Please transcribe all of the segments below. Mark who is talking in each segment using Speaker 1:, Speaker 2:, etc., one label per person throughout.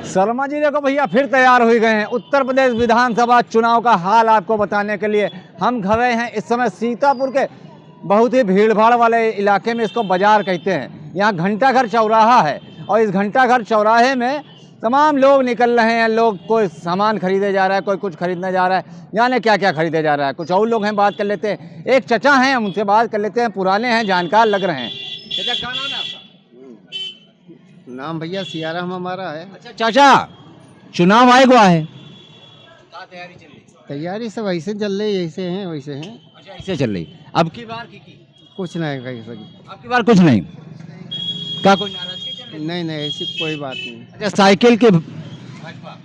Speaker 1: शर्मा जी देखो भैया फिर तैयार हो गए हैं। उत्तर प्रदेश विधानसभा चुनाव का हाल आपको बताने के लिए हम खड़े हैं इस समय सीतापुर के बहुत ही भीड़भाड़ वाले इलाके में, इसको बाजार कहते हैं। यहाँ घंटाघर चौराहा है और इस घंटाघर चौराहे में तमाम लोग निकल रहे हैं। लोग कोई सामान खरीदे जा रहा है, कोई कुछ खरीदने जा रहा है, यानी क्या क्या खरीदे जा रहा है। कुछ और लोग हैं, बात कर लेते हैं। एक चचा हैं, हम उनसे बात कर लेते हैं। पुराने हैं, जानकार लग रहे हैं। चचा क्या नाम है आपका?
Speaker 2: नाम भैया सियाराम हमारा है।
Speaker 1: अच्छा चाचा, चुनाव आएगा है, क्या तैयारी चल रही?
Speaker 2: तैयारी सब ऐसे चल रही, ऐसे हैं वैसे हैं।
Speaker 1: अच्छा ऐसे चल रही। अब की बार की
Speaker 2: कुछ नहीं कही सकी।
Speaker 1: अब की बार कुछ नहीं, क्या कोई नाराजगी चल रही?
Speaker 2: नहीं नहीं ऐसी कोई बात नहीं।
Speaker 1: अच्छा साइकिल के भाजपा,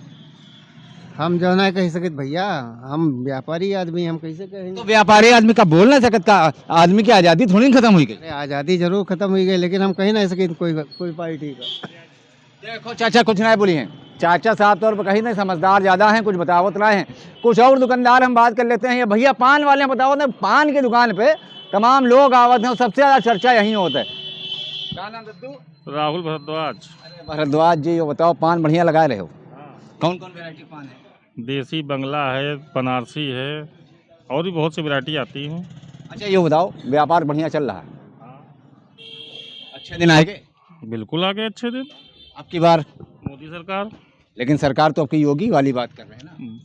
Speaker 2: हम जो ना कह सकते भैया, हम व्यापारी आदमी, हम कैसे कहेंगे।
Speaker 1: तो व्यापारी आदमी का बोल नहीं सकता, आदमी की आज़ादी थोड़ी ना खत्म हुई गई।
Speaker 2: अरे आज़ादी जरूर खत्म हुई गई, लेकिन हम कहीं नहीं सके कोई पार्टी का।
Speaker 1: देखो चाचा कुछ नहीं बोली हैं, चाचा साहब तौर पर कहीं नहीं, समझदार ज़्यादा हैं, कुछ बतावत रहे हैं। कुछ और दुकानदार हम बात कर लेते हैं। ये भैया पान वाले हैं, बताओ ना, पान की दुकान पे तमाम लोग आवत हैं, सबसे ज़्यादा चर्चा यहीं होता है। क्या नाम दद्दू?
Speaker 3: राहुल भारद्वाज।
Speaker 1: अरे भारद्वाज जी, ये बताओ पान बढ़िया लगाए रहे हो, कौन कौन वैरायटी पान है?
Speaker 3: देसी बंगला है, बनारसी है, और भी बहुत सी वैरायटी आती हैं।
Speaker 1: अच्छा ये बताओ, व्यापार बढ़िया चल रहा है? अच्छे दिन आएंगे?
Speaker 3: बिल्कुल आ गए अच्छे दिन।
Speaker 1: अब की बार
Speaker 3: मोदी सरकार।
Speaker 1: लेकिन सरकार तो आपकी योगी वाली बात कर रहे हैं ना।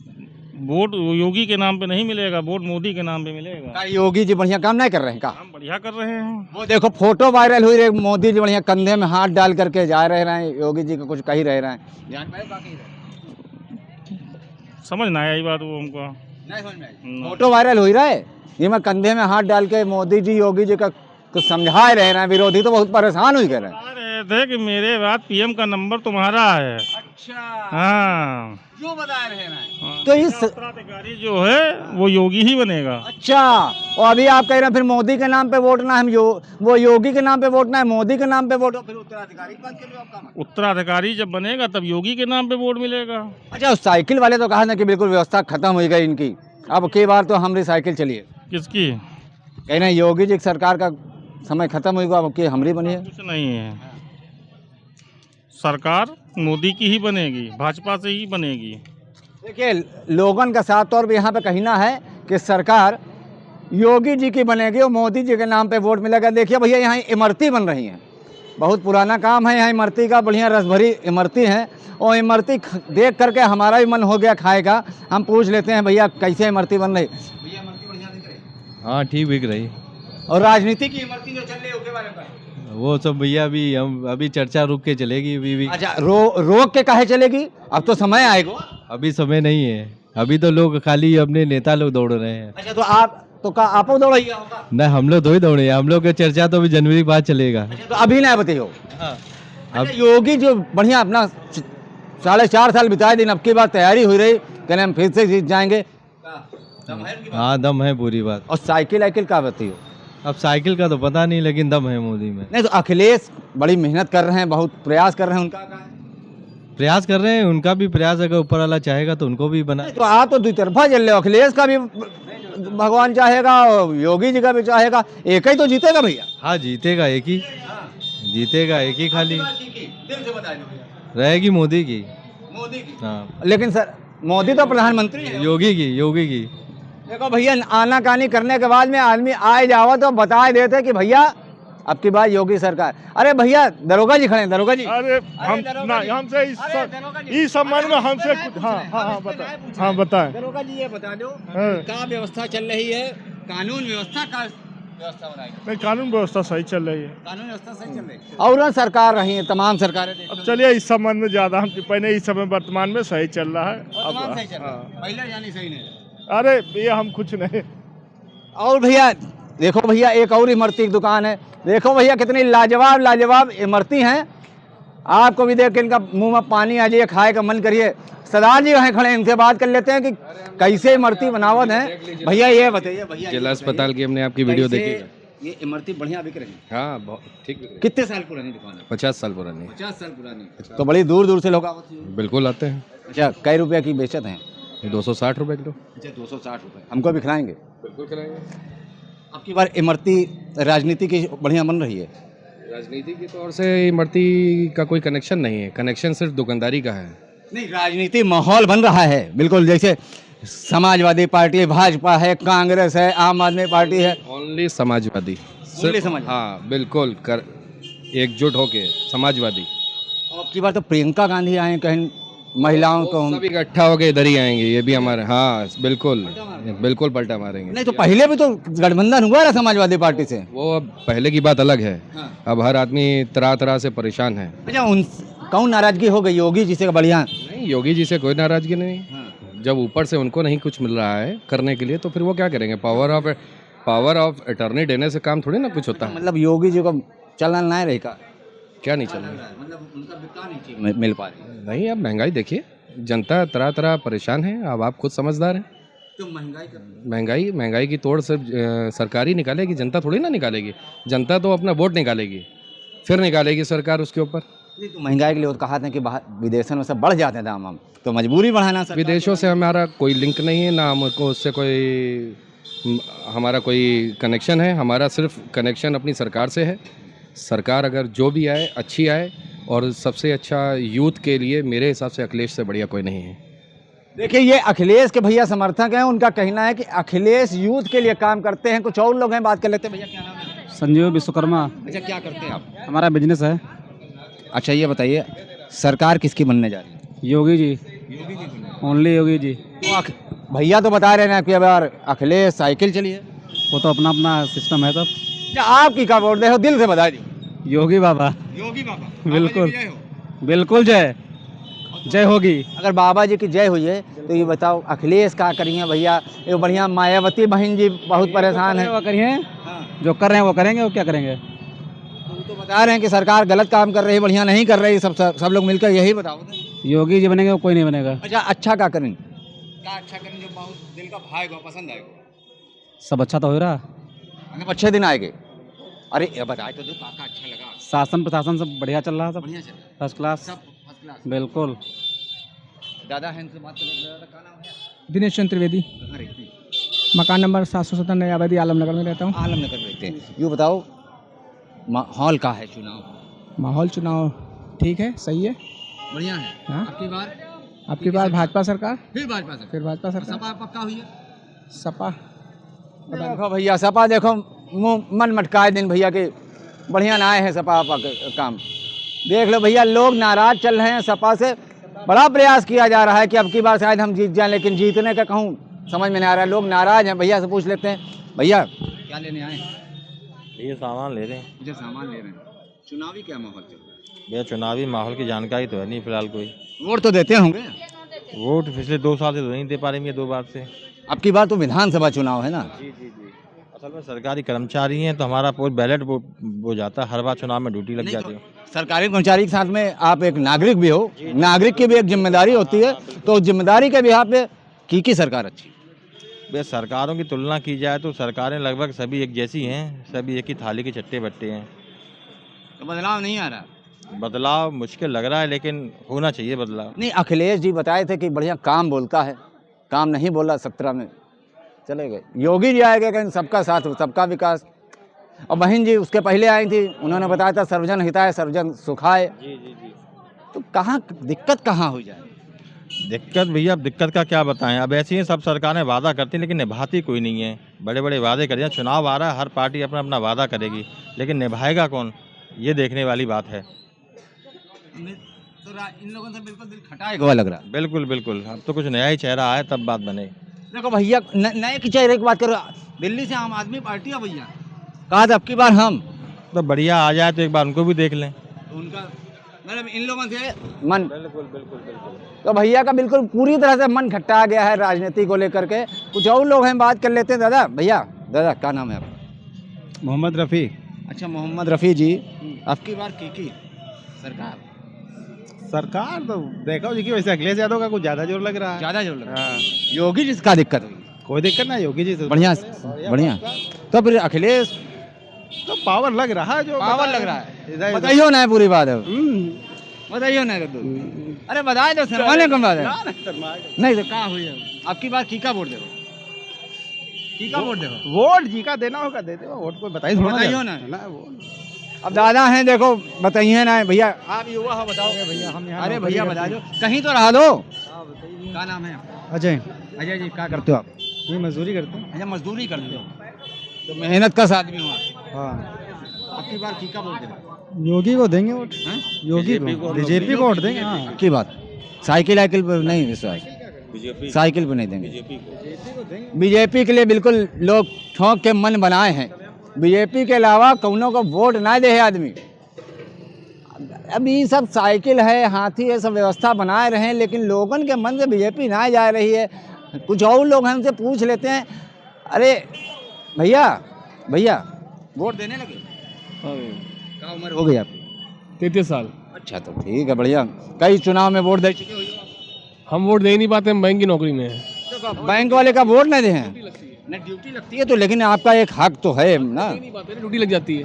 Speaker 3: वोट योगी के नाम पे नहीं मिलेगा, वोट मोदी के नाम पे मिलेगा।
Speaker 1: क्या योगी जी बढ़िया काम नहीं कर रहे हैं? का
Speaker 3: हम बढ़िया कर रहे हैं।
Speaker 1: वो देखो फोटो वायरल हुई रही, मोदी जी बढ़िया कंधे में हाथ डाल करके जा रहे हैं, योगी जी को कुछ कह रहे हैं। जान पाए बाकी रहे?
Speaker 3: समझ ना आई बात वो हमको।
Speaker 1: नहीं समझ में आई। फोटो वायरल हुई रहा है, ये मैं कंधे में हाथ डाल के मोदी जी योगी जी का कुछ समझा रहे हैं। विरोधी तो बहुत परेशान हुई कर रहे हैं।
Speaker 3: बता रहे थे कि मेरे बाद पीएम का नंबर तुम्हारा है।
Speaker 1: अच्छा
Speaker 3: हाँ,
Speaker 1: जो बता रहे हैं तो इस
Speaker 3: उत्तराधिकारी जो है वो योगी ही बनेगा।
Speaker 1: अच्छा, और अभी आप कह रहे हैं फिर मोदी के नाम पे वोट ना, हम वो योगी के नाम पे वोट ना है, मोदी के नाम पे वोट, फिर उत्तराधिकारी पद के लिए आपका मन?
Speaker 3: उत्तराधिकारी जब बनेगा तब योगी के नाम पे वोट मिलेगा।
Speaker 1: अच्छा उस साइकिल वाले तो कहा ना कि बिल्कुल व्यवस्था खत्म हो गई इनकी, अब कई बार तो हमारी साइकिल चलिए।
Speaker 3: किसकी?
Speaker 1: कह रहे हैं योगी जी सरकार का समय खत्म होगा, अब की हमारी बनी है।
Speaker 3: कुछ नहीं है, सरकार मोदी की ही बनेगी, भाजपा से ही बनेगी।
Speaker 1: देखिए लोगों का साथ तौर पर यहाँ पे कहना है कि सरकार योगी जी की बनेगी और मोदी जी के नाम पे वोट मिलेगा। देखिए भैया यहाँ इमरती बन रही हैं, बहुत पुराना काम है यहाँ इमरती का, बढ़िया रस भरी इमरती है, और इमरती देख करके हमारा भी मन हो गया खाए का। हम पूछ लेते हैं भैया कैसे इमरती बन रही? भैया इमरती बढ़िया दिख रही?
Speaker 4: हाँ ठीक बिक रही।
Speaker 1: और राजनीति की इमरती जो चल रही है उसके बारे में?
Speaker 4: वो सब भैया अभी चर्चा रुक के चलेगी अभी भी।
Speaker 1: अच्छा रोक के काहे चलेगी? अब तो समय आएगा।
Speaker 4: अभी समय नहीं है, अभी तो लोग खाली अपने नेता लोग दौड़ रहे हैं।
Speaker 1: अच्छा तो आप तो का आप दौड़ाइए होगा?
Speaker 4: नहीं हम लोग थोड़ी दौड़े, हम लोग का चर्चा तो अभी जनवरी बाद चलेगा।
Speaker 1: अच्छा तो अभी ना बताइए।
Speaker 4: हाँ
Speaker 1: अब योगी जो बढ़िया अपना 4.5 साल बिताए दिन, अब की बात तैयारी हुई रही, कहने हम फिर से जीत जाएंगे।
Speaker 4: हाँ दम है पूरी बात।
Speaker 1: और साइकिल वाइकिल का बताइए?
Speaker 4: अब साइकिल का तो पता नहीं, लेकिन दम है मोदी में।
Speaker 1: नहीं तो अखिलेश बड़ी मेहनत कर रहे हैं, बहुत प्रयास कर रहे हैं, उनका क्या है?
Speaker 4: प्रयास कर रहे हैं, उनका भी प्रयास, अगर ऊपर वाला चाहेगा तो उनको भी बना।
Speaker 1: तो आप तो दुतरफा चल रहे हो, अखिलेश का भी भगवान चाहेगा और योगी जी का भी चाहेगा, एक ही तो जीतेगा भैया।
Speaker 4: हाँ जीतेगा एक ही, जीतेगा एक ही, खाली
Speaker 1: दिल से बताइए
Speaker 4: रहेगी मोदी की।
Speaker 1: मोदी की?
Speaker 4: हाँ
Speaker 1: लेकिन सर मोदी तो प्रधानमंत्री है।
Speaker 4: योगी की।
Speaker 1: देखो भैया आनाकानी करने के बाद में आदमी आए जावा तो बता देते कि भैया अब की बात योगी सरकार। अरे भैया दरोगा जी खड़े हैं, दरोगा जी।
Speaker 3: अरे हम ना हमसे इस संबंध में हमसे कुछ हाँ बताएं।
Speaker 1: दरोगा जी ये बता दो क्या व्यवस्था चल रही है, कानून व्यवस्था का व्यवस्था बनाई?
Speaker 3: नहीं, कानून व्यवस्था सही चल रही है।
Speaker 1: कानून व्यवस्था सही चल रही है और सरकार रही है, तमाम सरकारें।
Speaker 3: अब चलिए इस संबंध में ज्यादा हम पहले, इस समय वर्तमान में सही चल रहा है।
Speaker 1: वर्तमान सही चल रहा है, पहले जानी सही नहीं।
Speaker 3: अरे ये हम कुछ नहीं।
Speaker 1: और भैया देखो भैया एक और इमरती की दुकान है, देखो भैया कितनी लाजवाब इमरती हैं। आपको भी देख के इनका मुंह में पानी आ जाइए, खाए का मन करिए। सरदार जी वहाँ खड़े हैं, इनसे बात कर लेते हैं कि कैसे इमरती बनावत है। भैया ये बताइए भैया,
Speaker 5: जिला अस्पताल की हमने आपकी वीडियो देखी।
Speaker 1: ये इमरती बढ़िया बिक रही है?
Speaker 5: हाँ बहुत ठीक।
Speaker 1: कितने साल पुरानी दुकान है?
Speaker 5: 50 साल पुरानी।
Speaker 1: 50 साल पुरानी, तो बड़ी दूर दूर से लोग आवत हैं।
Speaker 5: बिल्कुल आते हैं।
Speaker 1: अच्छा कई रुपये की बेचत हैं?
Speaker 5: 260 रुपये किलो।
Speaker 1: अच्छा 260 रुपये, हमको भी खिलाएंगे?
Speaker 5: बिल्कुल कराएंगे।
Speaker 1: अब की बार इमरती राजनीति की बढ़िया बन रही है?
Speaker 5: राजनीति के तौर से इमरती का कोई कनेक्शन नहीं है, कनेक्शन सिर्फ दुकानदारी का है।
Speaker 1: नहीं, राजनीति माहौल बन रहा है बिल्कुल, जैसे समाजवादी पार्टी, भाजपा है, कांग्रेस है, आम आदमी पार्टी है।
Speaker 5: ओनली समाजवादी
Speaker 1: समाजवादी।
Speaker 5: हाँ बिल्कुल कर एकजुट होके समाजवादी
Speaker 1: अब की बार तो प्रियंका गांधी आए कहीं महिलाओं को।
Speaker 5: सब इकट्ठा होके इधर ही आएंगे, ये भी हमारे हाँ बिल्कुल बिल्कुल पलटा मारेंगे।
Speaker 1: नहीं तो पहले भी तो गठबंधन हुआ ना समाजवादी पार्टी से।
Speaker 5: वो अब पहले की बात अलग है।
Speaker 1: हाँ।
Speaker 5: अब हर आदमी तरह तरह से परेशान है।
Speaker 1: अच्छा, उन कौन नाराजगी हो गई? योगी जी से बढ़िया।
Speaker 5: नहीं, योगी जी से कोई नाराजगी नहीं।
Speaker 1: हाँ।
Speaker 5: जब ऊपर से उनको नहीं कुछ मिल रहा है करने के लिए तो फिर वो क्या करेंगे? पावर ऑफ अटर्नी देने से काम थोड़ी ना कुछ होता है।
Speaker 1: मतलब योगी जी को चलना नहीं रहेगा,
Speaker 5: क्या नहीं चल रहा?
Speaker 1: मतलब उनका वित्ता नहीं मिल पा रही।
Speaker 5: नहीं, अब महंगाई देखिए, जनता तरह तरह परेशान है। अब आप खुद समझदार हैं।
Speaker 1: तो
Speaker 5: महंगाई की तोड़ सिर्फ सरकार ही निकालेगी, जनता थोड़ी ना निकालेगी। जनता तो अपना वोट निकालेगी, फिर निकालेगी सरकार उसके ऊपर।
Speaker 1: नहीं तो महंगाई के लिए वो कहा था कि बाहर विदेशों में सब बढ़ जाते हैं दाम, हम तो मजबूरी बढ़ाना।
Speaker 5: विदेशों से हमारा कोई लिंक नहीं है, ना हमको उससे कोई हमारा कोई कनेक्शन है। हमारा सिर्फ कनेक्शन अपनी सरकार से है। सरकार अगर जो भी आए अच्छी आए, और सबसे अच्छा यूथ के लिए मेरे हिसाब से अखिलेश से बढ़िया कोई नहीं है।
Speaker 1: देखिए, ये अखिलेश के भैया समर्थक हैं। उनका कहना है कि अखिलेश यूथ के लिए काम करते हैं। कुछ और लोग हैं, बात कर लेते हैं। भैया क्या नाम है?
Speaker 2: संजीव विश्वकर्मा।
Speaker 1: अच्छा, क्या करते हैं आप?
Speaker 2: हमारा बिजनेस है।
Speaker 1: अच्छा, ये बताइए सरकार किसकी बनने जा रही है?
Speaker 2: योगी जी, ओनली योगी जी।
Speaker 1: तो भैया तो बता रहे हैं कि अब यार अखिलेश साइकिल चली है।
Speaker 2: वो तो अपना अपना सिस्टम है सब।
Speaker 1: अच्छा, आप की का वोट दे हो? दिल से बता दी।
Speaker 2: योगी बाबा।
Speaker 1: योगी बाबा।
Speaker 2: बिल्कुल बिल्कुल, जय जय होगी।
Speaker 1: अगर बाबा जी की जय हुई है तो ये बताओ अखिलेश क्या करेंगे भैया? ये बढ़िया मायावती बहन जी बहुत परेशान है।
Speaker 2: वो करिए, जो कर रहे हैं वो करेंगे, वो क्या करेंगे?
Speaker 1: तो बता रहे हैं कि सरकार गलत काम कर रही है, बढ़िया नहीं कर रही है। सब लोग मिलकर यही बताओ।
Speaker 2: योगी जी बनेंगे, वो कोई नहीं बनेगा।
Speaker 1: अच्छा, अच्छा क्या करेंगे? क्या अच्छा करेंगे जो बहुत दिल का भाएगा, पसंद आएगा?
Speaker 2: सब अच्छा तो हो रहा।
Speaker 1: मतलब अच्छे दिन आएंगे। अरे ये बताए तो दो, काका अच्छा लगा।
Speaker 2: शासन प्रशासन सब बढ़िया चल रहा है, सब
Speaker 1: बढ़िया चल रहा है।
Speaker 2: First class.
Speaker 1: सब फर्स्ट क्लास।
Speaker 2: बिल्कुल।
Speaker 1: दादा है, इनसे बात कर लेते हैं। दादा का नाम है?
Speaker 6: दिनेश चंद्र त्रिवेदी,
Speaker 1: कहाँ रहते हैं?
Speaker 6: मकान नंबर 717 नया आबादी आलमनगर में रहता हूँ।
Speaker 1: आलमनगर में रहते हैं। यूँ बताओ माहौल का है चुनाव?
Speaker 6: माहौल चुनाव ठीक है, सही है।
Speaker 1: बढ़िया है।
Speaker 6: हाँ।
Speaker 1: आपकी बार
Speaker 6: भाजपा सरकार,
Speaker 1: फिर भाजपा सरकार।
Speaker 6: फिर भाजपा सरकार।
Speaker 1: सपा पक्का हुई है?
Speaker 6: सपा
Speaker 1: देखो भैया, सपा देखो मुँह मन मटकाए दिन भैया के बढ़िया ना आए हैं सपा काम। देख लो भैया, लोग नाराज चल रहे हैं सपा से। बड़ा प्रयास किया जा रहा है कि अब की बार शायद हम जीत जाएं, लेकिन जीतने का कहूँ समझ में नहीं आ रहा है। लोग नाराज हैं। भैया से पूछ लेते हैं। भैया क्या लेने आए हैं?
Speaker 7: ये सामान ले रहे हैं।
Speaker 1: मुझे सामान ले रहे हैं। चुनावी क्या माहौल चल रहा है?
Speaker 7: भैया चुनावी माहौल की जानकारी तो है नहीं फिलहाल कोई।
Speaker 1: वोट तो देते होंगे?
Speaker 7: वोट पिछले 2 साल से तो नहीं दे पा रहे हैं, 2 बार से।
Speaker 1: अब की बार तो विधानसभा चुनाव है ना?
Speaker 7: जी। असल में सरकारी कर्मचारी हैं तो हमारा पूरा बैलेट वो जाता है, हर बार चुनाव में ड्यूटी लग जाती है।
Speaker 1: सरकारी कर्मचारी के साथ में आप एक नागरिक भी हो। नागरिक की भी एक जिम्मेदारी होती है, तो जिम्मेदारी के बिहाफ पे की सरकार अच्छी?
Speaker 7: भैया सरकारों की तुलना की जाए तो सरकारें लगभग सभी एक जैसी हैं, सभी एक ही थाली के चट्टे बट्टे हैं।
Speaker 1: तो बदलाव नहीं आ रहा?
Speaker 7: बदलाव मुश्किल लग रहा है, लेकिन होना चाहिए बदलाव।
Speaker 1: नहीं, अखिलेश जी बताए थे कि बढ़िया काम बोलता है, काम नहीं बोला 17 में चले गए। योगी जी आए गए कहीं सबका साथ सबका विकास। और बहन जी उसके पहले आई थी, उन्होंने बताया था सर्वजन हिताय सर्वजन सुखाय।
Speaker 7: जी।
Speaker 1: तो कहाँ दिक्कत कहाँ हो जाए?
Speaker 7: दिक्कत भैया, अब दिक्कत का क्या बताएं। अब ऐसी ही सब सरकारें वादा करती हैं लेकिन निभाती कोई नहीं है। बड़े बड़े वादे करें, चुनाव आ रहा है, हर पार्टी अपना अपना वादा करेगी, लेकिन निभाएगा कौन, ये देखने वाली बात है।
Speaker 1: तो इन लोगों से बिल्कुल दिल खटाए हुआ लग रहा है।
Speaker 7: बिल्कुल। अब तो कुछ नया ही चेहरा आए तब बात बने।
Speaker 1: देखो भैया, नए की चेहरे की बात करो। दिल्ली से आम आदमी पार्टी है भैया, कहा था अब की बार हम
Speaker 7: तो बढ़िया आ जाए तो एक बार उनको भी देख लें।
Speaker 1: तो उनका मतलब इन लोगों से मन
Speaker 7: बिल्कुल।
Speaker 1: तो भैया का बिल्कुल पूरी तरह से मन खट्टा गया है राजनीति को लेकर के। कुछ और लोग हैं, बात कर लेते हैं। दादा दादा क्या नाम है आपका?
Speaker 6: मोहम्मद रफ़ी।
Speaker 1: अच्छा, मोहम्मद रफ़ी जी, आपकी बार की
Speaker 6: सरकार तो देखो जी कि वैसे अखिलेश यादव का कुछ ज़्यादा जोर लग रहा है।
Speaker 1: ज़्यादा जोर लग रहा है। योगी जिसका दिक्कत हुई?
Speaker 6: कोई दिक्कत ना, योगी जी से
Speaker 1: बढ़िया। तो फिर अखिलेश
Speaker 6: तो पावर लग रहा है, जो
Speaker 1: पावर लग रहा है। बताइयो ना पूरी बात है, बताइयो ना। अरे बताए तो शर्माने कम बात है। नहीं तो क्या हुई है आपकी बात? की का वोट देखो, की का वोट देखो।
Speaker 6: वोट जी का देना होगा दे दो, वोट को बताइए
Speaker 1: बताइयो ना। अब दादा हैं, देखो बताइए ना भैया, आप युवा हो, बताओ भैया। हम यहाँ, अरे भैया बता दो, कहीं तो रहा दो। क्या नाम है आपका?
Speaker 2: अजय,
Speaker 1: अजय जी, क्या करते हो आप?
Speaker 2: ये मजदूरी करते हैं।
Speaker 1: अच्छा, मजदूरी करते हो, तो मेहनत का आदमी हो आप।
Speaker 2: हाँ,
Speaker 1: आपकी बार की का वोट देना?
Speaker 2: योगी को देंगे वोट,
Speaker 1: हैं?
Speaker 2: योगी को, बीजेपी को वोट देंगे। हाँ,
Speaker 1: की बात, साइकिल आइकिल पर नहीं विश्वास, साइकिल पर नहीं देंगे, बीजेपी के लिए बिल्कुल लोग ठोक के मन बनाए हैं। बीजेपी के अलावा कौनों को वोट ना दे है आदमी। अब ये सब साइकिल है, हाथी है, सब व्यवस्था बनाए रहे हैं, लेकिन लोगों के मन से बीजेपी ना जा रही है। कुछ और लोग हमसे पूछ लेते हैं, अरे भैया भैया वोट देने लगे? क्या उम्र हो गई आपकी?
Speaker 8: 33 साल।
Speaker 1: अच्छा, तो ठीक है, बढ़िया। कई चुनाव में वोट दे चुके हो?
Speaker 8: हम वोट दे ही नहीं पाते, हम बैंक की नौकरी में हैं।
Speaker 1: तो बैंक वाले का वोट नहीं दे हैं? नहीं, ड्यूटी लगती है तो, लेकिन आपका एक हक तो है ना।
Speaker 8: नहीं पाते, ड्यूटी लग जाती है।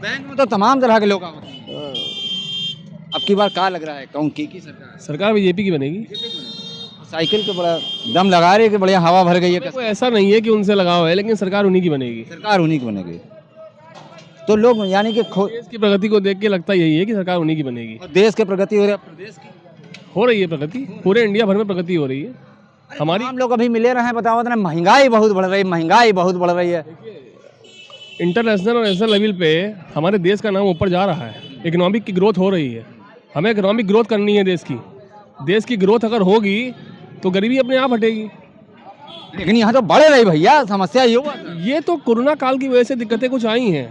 Speaker 1: बैंक में तो तमाम तरह के लोग आते हैं। अब की बार क्या लग रहा है, कौन की सरकार?
Speaker 8: सरकार बीजेपी की बनेगी।
Speaker 1: साइकिल के बड़ा दम लगा रही है कि बढ़िया हवा भर गई है।
Speaker 8: कोई ऐसा नहीं है कि उनसे लगाव है, लेकिन सरकार उन्हीं की बनेगी।
Speaker 1: सरकार उन्हीं की बनेगी, तो लोग यानी कि
Speaker 8: देश की प्रगति को देख के लगता यही है कि सरकार उन्हीं की बनेगी।
Speaker 1: और देश की प्रगति हो रही है, प्रदेश की
Speaker 8: हो रही है प्रगति, पूरे इंडिया भर में प्रगति हो रही है। हमारी
Speaker 1: हम लोग अभी मिले रहे हैं, बताओ ना, महंगाई बहुत बढ़ रही है, महंगाई बहुत बढ़ रही है।
Speaker 8: इंटरनेशनल और नेशनल लेवल पे हमारे देश का नाम ऊपर जा रहा है, इकोनॉमिक की ग्रोथ हो रही है। हमें इकोनॉमिक ग्रोथ करनी है देश की। देश की ग्रोथ अगर होगी तो गरीबी अपने आप हटेगी।
Speaker 1: लेकिन यहाँ तो बढ़ रही भैया, समस्या
Speaker 8: ये तो कोरोना काल की वजह से दिक्कतें कुछ आई हैं,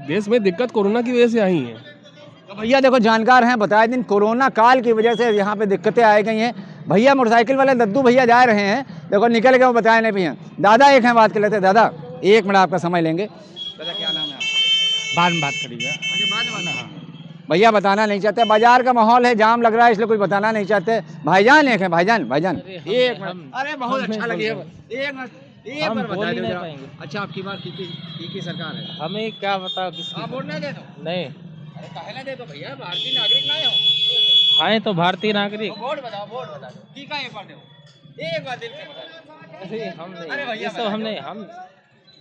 Speaker 8: देश में दिक्कत कोरोना की वजह से आई हैं।
Speaker 1: तो भैया देखो, जानकार हैं, बताए दिन कोरोना काल की वजह से यहाँ पे दिक्कतें आ गई हैं। भैया मोटरसाइकिल वाले दद्दू भैया जा रहे हैं, देखो निकल गए, वो बताए नहीं भैया। दादा एक हैं, बात कर लेते हैं। दादा 1 मिनट आपका समय लेंगे। दादा क्या नाम है आपका?
Speaker 6: बाद में बात करिएगा।
Speaker 1: भैया बताना नहीं चाहते, बाजार का माहौल है, जाम लग रहा है, इसलिए कुछ बताना नहीं चाहते। भाईजान एक है, भाईजान एक मिनट। अरे बहुत अच्छा लगी है, एक मिनट, एक बार बता दो जरा। अच्छा, आपकी बात की सरकार है?
Speaker 6: हमें क्या बताओ,
Speaker 1: आप वोट नहीं दे दो?
Speaker 6: नहीं
Speaker 1: अरे काहे दे दो भैया, भारतीय नागरिक ना हो?
Speaker 6: आए तो भारतीय नागरिक।
Speaker 1: वोट बता दो। ठीक है, एक बार दो, एक बार दिल से बता।
Speaker 6: हम नहीं,
Speaker 1: अरे भैया
Speaker 6: ये सब हम नहीं, हम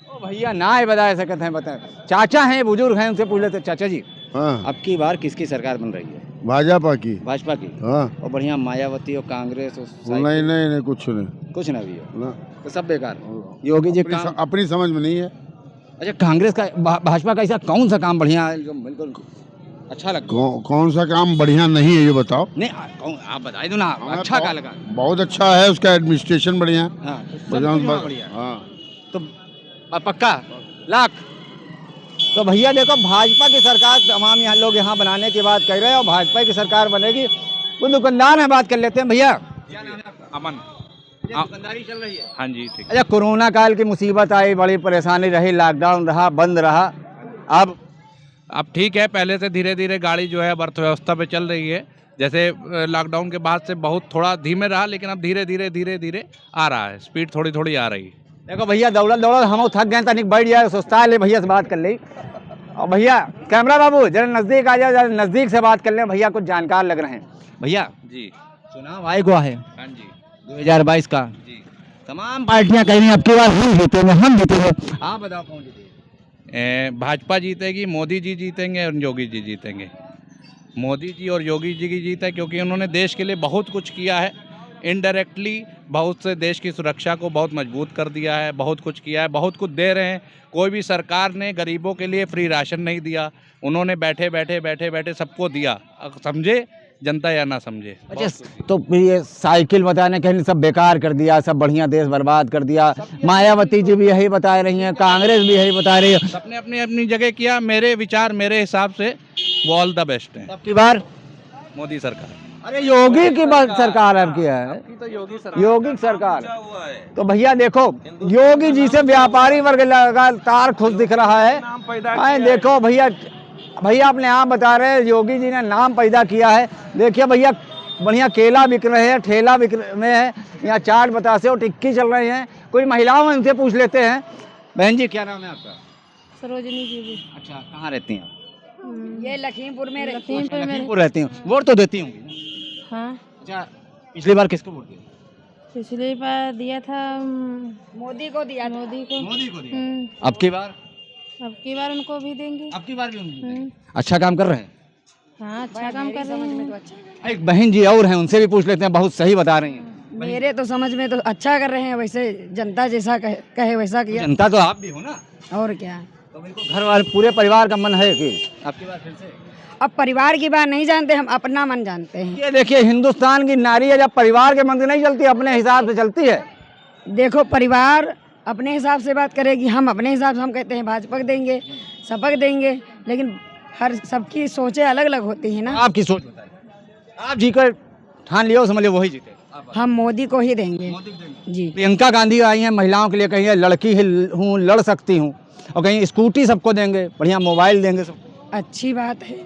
Speaker 1: ओ भैया ना ही बता सकते हैं, बताएं। चाचा हैं, बुजुर्ग हैं, उनसे पूछ लेते। चाचा जी,
Speaker 9: हाँ,
Speaker 1: अब की बार किसकी सरकार बन रही है?
Speaker 9: भाजपा की।
Speaker 1: भाजपा की?
Speaker 9: हाँ,
Speaker 1: और बढ़िया मायावती और कांग्रेस और
Speaker 9: नहीं नहीं नहीं, कुछ नहीं
Speaker 1: कुछ ना भी है,
Speaker 9: ना।
Speaker 1: तो सब बेकार। योगी जी काम,
Speaker 9: अपनी समझ में नहीं है।
Speaker 1: अच्छा, कांग्रेस का भाजपा का ऐसा कौन सा काम बढ़िया है जो बिल्कुल अच्छा लगता है?
Speaker 9: कौन सा काम बढ़िया नहीं है ये बताओ।
Speaker 1: नहीं, आप बताए दो ना, अच्छा क्या लगा?
Speaker 9: बहुत अच्छा है, उसका एडमिनिस्ट्रेशन बढ़िया।
Speaker 1: हाँ,
Speaker 9: बढ़िया। हाँ,
Speaker 1: तो पक्का लाख। तो भैया देखो, भाजपा की सरकार तमाम यहाँ लोग यहाँ बनाने की बात कह रहे हैं, और भाजपा की सरकार बनेगी। वो दुकानदार है, बात कर लेते हैं। भैया क्या नाम है आपका?
Speaker 6: अमन।
Speaker 1: दुकानदारी चल रही है?
Speaker 6: हाँ जी, ठीक।
Speaker 1: अच्छा, कोरोना काल की मुसीबत आई, बड़ी परेशानी रही, लॉकडाउन रहा, बंद रहा।
Speaker 6: अब ठीक है, पहले से धीरे धीरे गाड़ी जो है अब अर्थव्यवस्था पे चल रही है। जैसे लॉकडाउन के बाद से बहुत थोड़ा धीमे रहा, लेकिन अब धीरे धीरे आ रहा है, स्पीड थोड़ी थोड़ी आ रही है।
Speaker 1: देखो भैया, दौड़त हम थक गए, तनिक बैठ जाए, सोचता है ले भैया से बात कर ली। और भैया कैमरा बाबू जरा नज़दीक आ जाओ, जरा नज़दीक से बात कर लें, भैया कुछ जानकार लग रहे हैं। भैया
Speaker 6: जी,
Speaker 1: चुनाव आए हुआ है
Speaker 6: हाँ जी,
Speaker 1: 2022 का,
Speaker 6: जी।
Speaker 1: तमाम पार्टियां कह रही हैं अब की बार हम जीतेंगे, हम जीतेंगे। आप बताओ कौन जीतेगा?
Speaker 6: भाजपा जीतेगी, मोदी जी जीतेंगे और योगी जी जीतेंगे। मोदी जी और योगी जी की जीत है, क्योंकि उन्होंने देश के लिए बहुत कुछ किया है। इनडायरेक्टली बहुत से देश की सुरक्षा को बहुत मजबूत कर दिया है, बहुत कुछ किया है, बहुत कुछ दे रहे हैं। कोई भी सरकार ने गरीबों के लिए फ्री राशन नहीं दिया, उन्होंने बैठे बैठे सबको दिया, समझे जनता या ना समझे।
Speaker 1: अच्छा, तो ये साइकिल बताने के लिए सब बेकार कर दिया, सब बढ़िया देश बर्बाद कर दिया। मायावती जी भी यही बता रही हैं, कांग्रेस भी यही बता रही है।
Speaker 6: सबने अपनी अपनी जगह किया। मेरे विचार, मेरे हिसाब से वो ऑल द बेस्ट है।
Speaker 1: अब की बार
Speaker 6: मोदी सरकार।
Speaker 1: अरे योगी की बात सरकार अब की है,
Speaker 6: तो
Speaker 1: योगी सरकार। तो भैया देखो, योगी जी से व्यापारी वर्ग लगातार खुश दिख रहा है। आए देखो भैया, भैया अपने आप बता रहे हैं, योगी जी ने नाम पैदा किया है। देखिए भैया, बढ़िया केला बिक रहे हैं, ठेला बिक रहे हैं, यहाँ चाट बतासे और टिक्की चल रही हैं। कोई महिलाओं उनसे पूछ लेते हैं। बहन जी क्या नाम है आपका?
Speaker 10: सरोजनी जी।
Speaker 1: अच्छा, कहाँ रहती हैं आप?
Speaker 10: ये लखीमपुर में
Speaker 1: लखीमपुर रहती हूँ। वोट तो देती होंगी?
Speaker 10: हाँ।
Speaker 1: अच्छा, पिछली बार किसको वोट दिया?
Speaker 10: पिछली बार दिया था मोदी को दिया। मोदी को
Speaker 1: दिया। अब की बार
Speaker 10: अब की बार उनको भी देंगे।
Speaker 1: अब की बार भी उनको अच्छा काम कर रहे हैं।
Speaker 10: हाँ, अच्छा काम कर रहे हैं।
Speaker 1: एक बहन जी और हैं, उनसे भी पूछ लेते हैं, बहुत सही बता रही हैं।
Speaker 10: मेरे तो समझ में तो अच्छा कर रहे हैं, वैसे जनता जैसा कहे वैसा किया।
Speaker 1: जनता तो आप भी हो ना,
Speaker 10: और क्या।
Speaker 1: तो बिल्कुल घर वाले पूरे परिवार का मन है कि आपकी बात फिर से।
Speaker 10: अब परिवार की बात नहीं जानते, हम अपना मन जानते हैं।
Speaker 1: ये देखिए, हिंदुस्तान की नारी है, जब परिवार के मन से नहीं चलती, अपने हिसाब से चलती है।
Speaker 10: देखो, परिवार अपने हिसाब से बात करेगी, हम अपने हिसाब से, हम कहते हैं भाजपा देंगे, सबक देंगे, लेकिन हर सबकी सोचें अलग अलग होती हैं ना।
Speaker 1: आपकी सोच बताइए, आप जी कर ठान लियो, समझ लियो वही जीते।
Speaker 10: हम मोदी को ही देंगे जी।
Speaker 1: प्रियंका गांधी आई हैं, महिलाओं के लिए कहीं लड़की हूँ, लड़ सकती हूँ, और कहीं स्कूटी सबको देंगे, बढ़िया मोबाइल देंगे सबको।
Speaker 10: अच्छी बात है,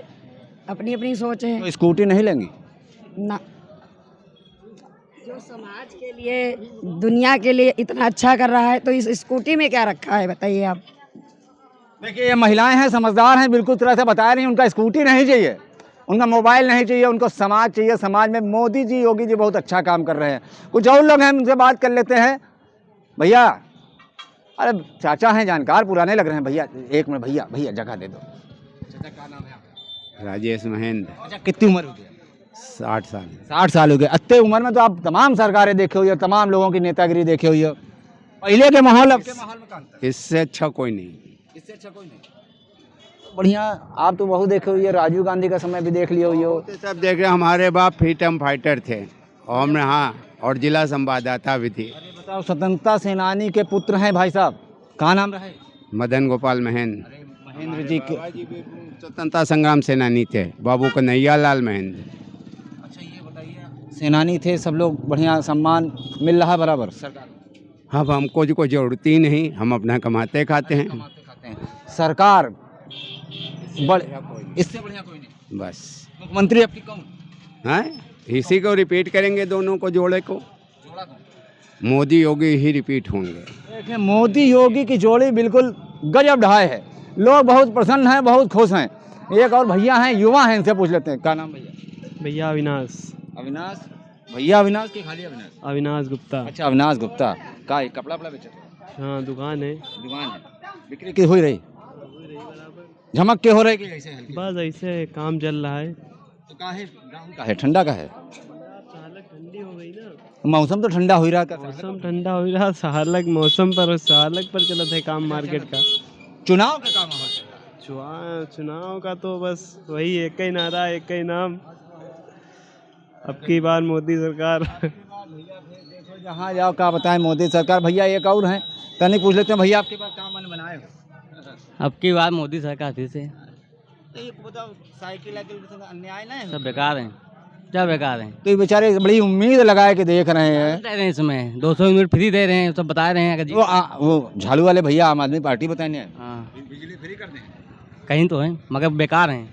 Speaker 10: अपनी अपनी सोच है।
Speaker 1: तो स्कूटी नहीं लेंगी
Speaker 10: ना, जो समाज के लिए, दुनिया के लिए इतना अच्छा कर रहा है, तो इस स्कूटी में क्या रखा है बताइए आप।
Speaker 1: देखिए, ये महिलाएं हैं, समझदार हैं, बिल्कुल तरह से बता रही हैं, उनका स्कूटी नहीं चाहिए, उनका मोबाइल नहीं चाहिए, उनको समाज चाहिए। समाज में मोदी जी, योगी जी बहुत अच्छा काम कर रहे हैं। कुछ और लोग हैं, उनसे बात कर लेते हैं। भैया, अरे चाचा हैं, जानकार पुराने लग रहे हैं। भैया एक मिनट, भैया जगह दे दो। चाचा क्या नाम है आपका?
Speaker 2: राजेश महेंद्र।
Speaker 1: अच्छा, कितनी उम्र हो गई?
Speaker 2: 60 साल।
Speaker 1: 60 साल हो गए। अत्ते उम्र में तो आप तमाम सरकारें देखे हुई हो, तमाम लोगों की नेतागिरी देखे हुई हो। पहले के माहौल, अब के माहौल में कौन था?
Speaker 2: इससे अच्छा कोई नहीं।
Speaker 1: इससे अच्छा कोई नहीं। बढ़िया, आप तो बहुत देखे हुई है, राजीव गांधी का समय भी देख लिए हुई हो।
Speaker 2: सब देख रहे, हमारे बाप फ्रीडम फाइटर थे, और हमने हाँ, और जिला संवाददाता भी थी।
Speaker 1: अरे बताओ, स्वतंत्रता सेनानी के पुत्र हैं भाई साहब, कहाँ नाम रहे?
Speaker 2: मदन गोपाल महेंद्र।
Speaker 1: अरे महेंद्र जी के।
Speaker 2: स्वतंत्रता संग्राम सेनानी थे, बाबू कन्हैया लाल महेंद्र।
Speaker 1: अच्छा, ये बताइए, सेनानी थे सब लोग, बढ़िया सम्मान मिल रहा है बराबर सरकार?
Speaker 2: अब हमको जो कोई जरूरत ही नहीं, हम अपना कमाते खाते हैं।
Speaker 1: कमाते खाते हैं। सरकार इससे बढ़िया कोई नहीं।
Speaker 2: बस
Speaker 1: मुख्यमंत्री आपकी कौन?
Speaker 2: हैं, इसी को रिपीट करेंगे, दोनों को जोड़े को, मोदी योगी ही रिपीट होंगे।
Speaker 1: देखिए, मोदी योगी की जोड़ी बिल्कुल गजब ढाए है, लोग बहुत प्रसन्न हैं, बहुत खुश हैं। एक और भैया हैं, युवा हैं, इनसे पूछ लेते हैं। क्या नाम भैया?
Speaker 4: भैया अविनाश।
Speaker 1: अविनाश भैया? अविनाश की खाली अविनाश?
Speaker 4: अविनाश गुप्ता।
Speaker 1: अच्छा, अविनाश गुप्ता का कपड़ा बेचते?
Speaker 4: हाँ, दुकान है।
Speaker 1: दुकान है, बिक्री की हो रही, झमक के हो रही कि ऐसे हल्की?
Speaker 4: बस ऐसे काम चल रहा है।
Speaker 1: तो का है ठंडा का है?
Speaker 4: ठंडी हो गई ना,
Speaker 1: मौसम तो ठंडा हो रहा,
Speaker 4: मौसम ठंडा हो रहा, सहालक मौसम पर, सहालक पर चला था काम मार्केट का।
Speaker 1: चुनाव का काम है?
Speaker 4: चुनाव का तो बस वही एक ही नारा, एक ही नाम, अब की बार मोदी सरकार।
Speaker 1: देखो, जहाँ जाओ क्या बताएं, मोदी सरकार। भैया एक और हैं, तनी पूछ लेते हैं। भैया, आपके पास काम मन बनाए हो?
Speaker 11: अब की बार मोदी सरकार फिर से।
Speaker 1: बताओ, साइकिल अन्याय ना है,
Speaker 11: सब बेकार हैं, क्या बेकार हैं।
Speaker 1: तो ये बेचारे बड़ी उम्मीद लगाए के देख रहे हैं।
Speaker 11: दे रहे हैं इसमें 200 यूनिट फ्री दे रहे हैं, सब बता रहे हैं। अगर
Speaker 1: वो झाड़ू वाले भैया आम आदमी पार्टी बताएंगे।
Speaker 11: हाँ,
Speaker 1: बिजली फ्री कर दें,
Speaker 11: कहीं तो है, मगर बेकार हैं।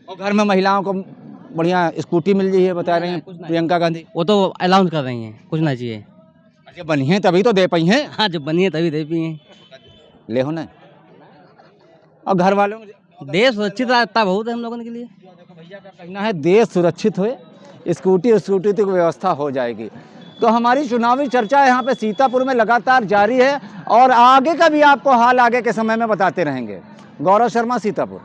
Speaker 1: और घर में महिलाओं को बढ़िया स्कूटी मिल रही है, बता रहे हैं प्रियंका गांधी।
Speaker 11: वो तो अनाउंस कर रही हैं, कुछ ना चाहिए।
Speaker 1: अच्छा, बनी है तभी तो दे पाई हैं।
Speaker 11: हाँ, जब बनी है तभी दे पाई हैं।
Speaker 1: ले हो ना, और घर वालों
Speaker 11: देश सुरक्षित रहता बहुत है हम लोगों के लिए।
Speaker 1: भैया का कहना है देश सुरक्षित हुए, स्कूटी की व्यवस्था हो जाएगी। तो हमारी चुनावी चर्चा यहाँ पे सीतापुर में लगातार जारी है, और आगे का भी आपको हाल आगे के समय में बताते रहेंगे। गौरव शर्मा, सीतापुर।